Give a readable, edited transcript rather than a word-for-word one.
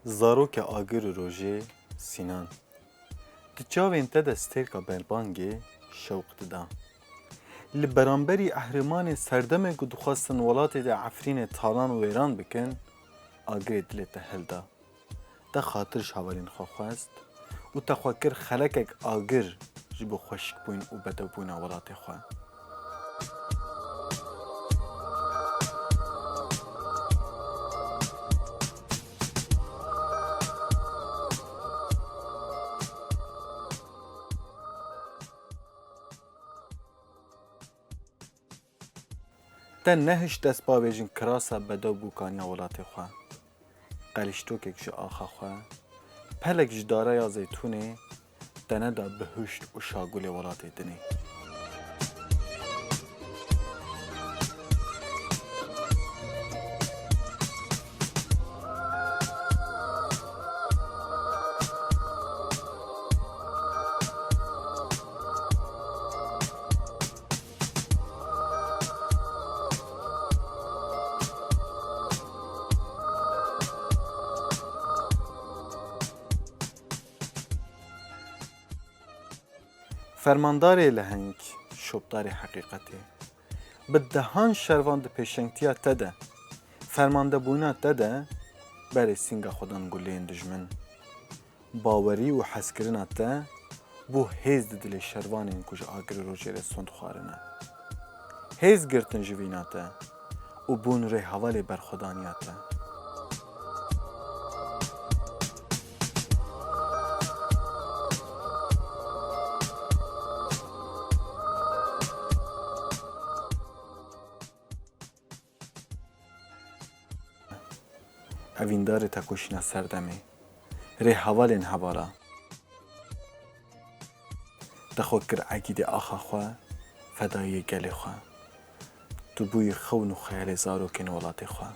زاروک آگر روژه سینان تچاوین تده سترکا بربانگی شوق ددا لبرانبری احرمان سردم گدخواستن ولات ده عفرین تالان و ایران بکن آگر دلت هلدا ده خاطرش حوالین خواست و تخواکر خلکک آگر جبو خشک بوین و بدو بوین ولات خواه تن نهش دست باویجین کراسا بدو بوکانیا ولات خواه قلیشتوکک جا آخا خواه پلک جداره یا زیتونه دنه دا بهشت و شاگول ولات دنی فرماندار لهنگ شبدار حقیقتی به دهان شرواند پیشنگتیا تده فرمانده بونا تده بر سینگا خودان گلین دجمن باوری و حسکرنا ته بو هیز دل شروانین کج آگر روجر سند خوارنه هیز گرتن جوینا ته و بون ری حوالی بر خودانیا ته اویندار تکوشینا سردمی ری حوالین حوالا تخوک کر عقید آخا خواه فدایی گلی خواه تو بوی خون و خیال زارو کن ولات خواه